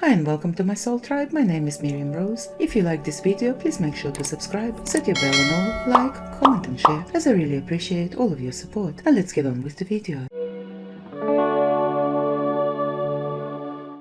Hi and welcome to my soul tribe. My name is Miriam Rose. If you like this video, please make sure to subscribe, set your bell on all, like, comment and share, as I really appreciate all of your support. Now let's get on with the video.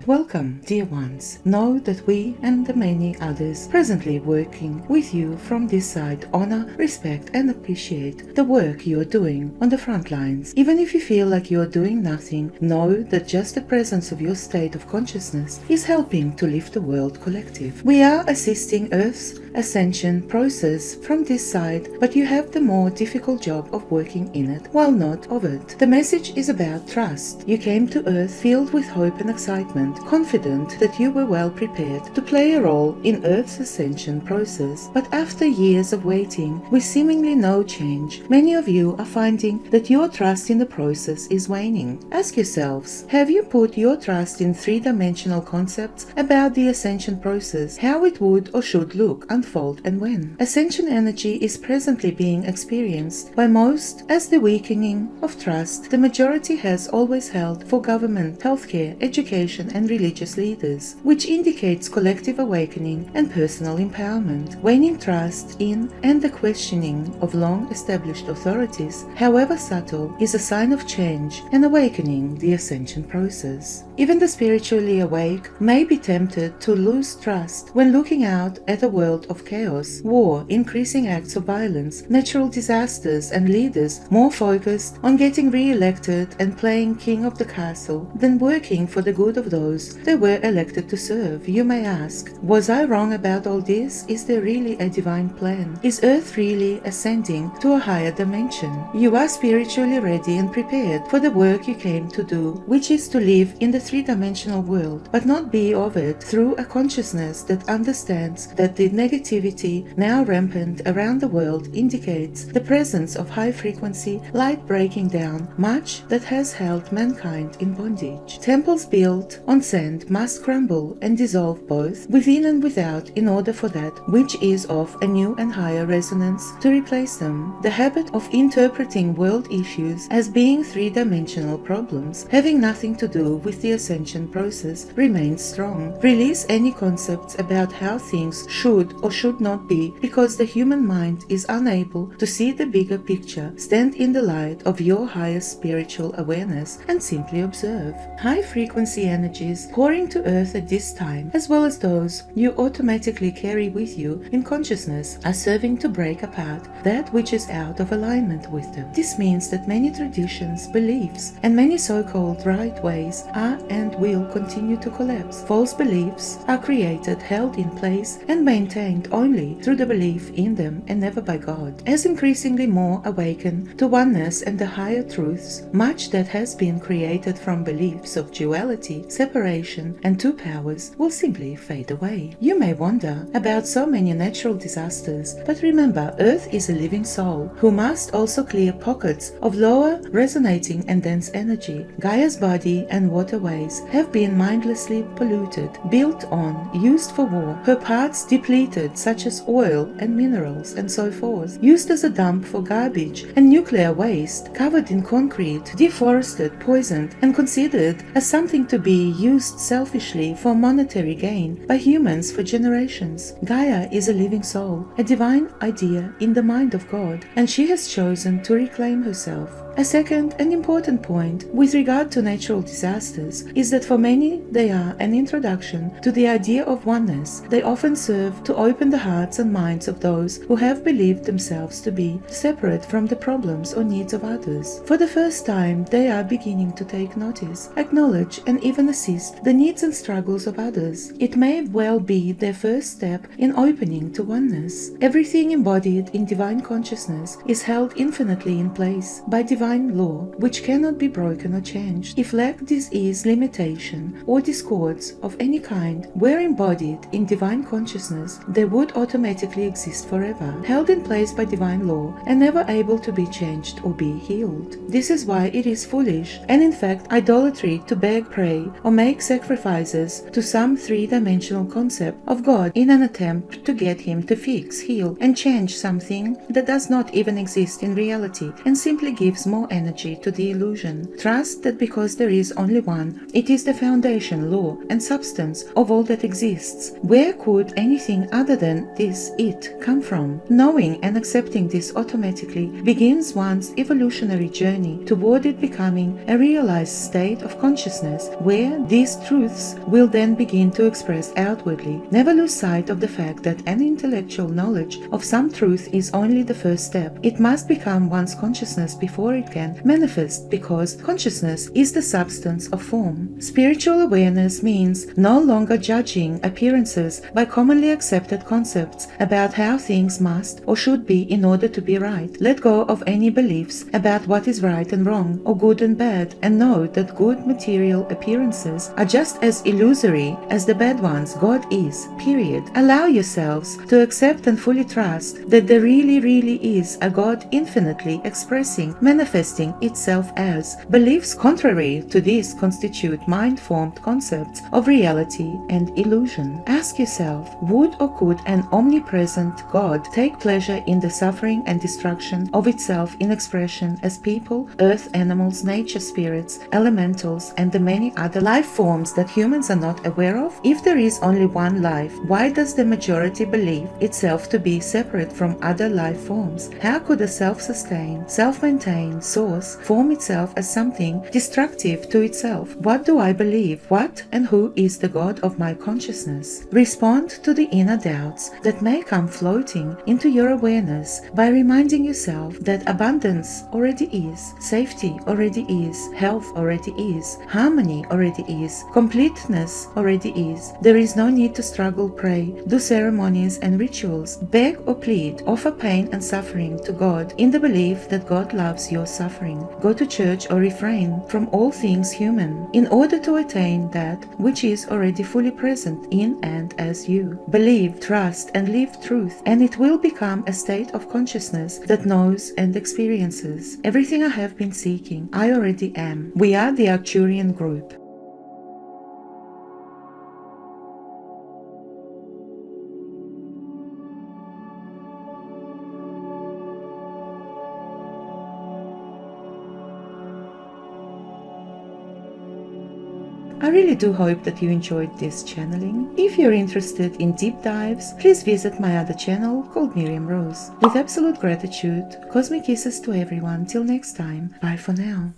Welcome, dear ones. Know that we and the many others presently working with you from this side honor, respect and appreciate the work you are doing on the front lines. Even if you feel like you are doing nothing, know that just the presence of your state of consciousness is helping to lift the world collective. We are assisting Earth's ascension process from this side, but you have the more difficult job of working in it, while not of it. The message is about trust. You came to Earth filled with hope and excitement, confident that you were well prepared to play a role in Earth's ascension process. But after years of waiting, with seemingly no change, many of you are finding that your trust in the process is waning. Ask yourselves, have you put your trust in three-dimensional concepts about the ascension process, how it would or should look, unfold and when? Ascension energy is presently being experienced by most as the weakening of trust the majority has always held for government, healthcare, education and religious leaders, which indicates collective awakening and personal empowerment. Waning trust in and the questioning of long-established authorities, however subtle, is a sign of change and awakening the ascension process. Even the spiritually awake may be tempted to lose trust when looking out at a world of chaos, war, increasing acts of violence, natural disasters and leaders more focused on getting re-elected and playing king of the castle than working for the good of those they were elected to serve. You may ask, was I wrong about all this? Is there really a divine plan? Is Earth really ascending to a higher dimension? You are spiritually ready and prepared for the work you came to do, which is to live in the three-dimensional world, but not be of it through a consciousness that understands that the negativity now rampant around the world indicates the presence of high-frequency light breaking down much that has held mankind in bondage. Temples built on sand must crumble and dissolve both within and without in order for that which is of a new and higher resonance to replace them. The habit of interpreting world issues as being three-dimensional problems having nothing to do with the ascension process remains strong. Release any concepts about how things should or should not be because the human mind is unable to see the bigger picture. Stand in the light of your highest spiritual awareness and simply observe. High-frequency energies pouring to Earth at this time, as well as those you automatically carry with you in consciousness, are serving to break apart that which is out of alignment with them. This means that many traditions, beliefs, and many so-called right ways are and will continue to collapse. False beliefs are created, held in place, and maintained only through the belief in them and never by God. As increasingly more awaken to oneness and the higher truths, much that has been created from beliefs of duality, separation, and two powers will simply fade away. You may wonder about so many natural disasters, but remember, Earth is a living soul who must also clear pockets of lower resonating and dense energy. Gaia's body and waterways have been mindlessly polluted, built on, used for war, her parts depleted such as oil and minerals and so forth, used as a dump for garbage and nuclear waste, covered in concrete, deforested, poisoned, and considered as something to be used selfishly for monetary gain by humans for generations. Gaia is a living soul, a divine idea in the mind of God, and she has chosen to reclaim herself. A second and important point with regard to natural disasters is that for many they are an introduction to the idea of oneness. They often serve to open the hearts and minds of those who have believed themselves to be separate from the problems or needs of others. For the first time, they are beginning to take notice, acknowledge and even assist the needs and struggles of others. It may well be their first step in opening to oneness. Everything embodied in divine consciousness is held infinitely in place by divine law, which cannot be broken or changed. If lack, disease, limitation, or discords of any kind were embodied in divine consciousness, they would automatically exist forever, held in place by divine law and never able to be changed or be healed. This is why it is foolish and in fact idolatry to beg, pray, or make sacrifices to some three-dimensional concept of God in an attempt to get him to fix, heal, and change something that does not even exist in reality and simply gives more more energy to the illusion. Trust that because there is only one, it is the foundation, law, and substance of all that exists. Where could anything other than this it come from? Knowing and accepting this automatically begins one's evolutionary journey toward it becoming a realized state of consciousness, where these truths will then begin to express outwardly. Never lose sight of the fact that an intellectual knowledge of some truth is only the first step. It must become one's consciousness before it can manifest, because consciousness is the substance of form. Spiritual awareness means no longer judging appearances by commonly accepted concepts about how things must or should be in order to be right. Let go of any beliefs about what is right and wrong, or good and bad, and know that good material appearances are just as illusory as the bad ones. God is, period. Allow yourselves to accept and fully trust that there really is a God infinitely expressing, manifesting itself as. Beliefs contrary to this constitute mind-formed concepts of reality and illusion. Ask yourself, would or could an omnipresent God take pleasure in the suffering and destruction of itself in expression as people, earth animals, nature spirits, elementals, and the many other life forms that humans are not aware of? If there is only one life, why does the majority believe itself to be separate from other life forms? How could a self-sustained, self-maintained source form itself as something destructive to itself? What do I believe? What and who is the God of my consciousness? Respond to the inner doubts that may come floating into your awareness by reminding yourself that abundance already is, safety already is, health already is, harmony already is, completeness already is. There is no need to struggle, pray, do ceremonies and rituals, beg or plead, offer pain and suffering to God in the belief that God loves your suffering. Go to church or refrain from all things human in order to attain that which is already fully present in and as you. Believe, trust, and live truth, and it will become a state of consciousness that knows and experiences. Everything I have been seeking, I already am. We are the Arcturian Group. I really do hope that you enjoyed this channeling. If you're interested in deep dives, please visit my other channel called Miriam Rose. With absolute gratitude, cosmic kisses to everyone. Till next time, bye for now.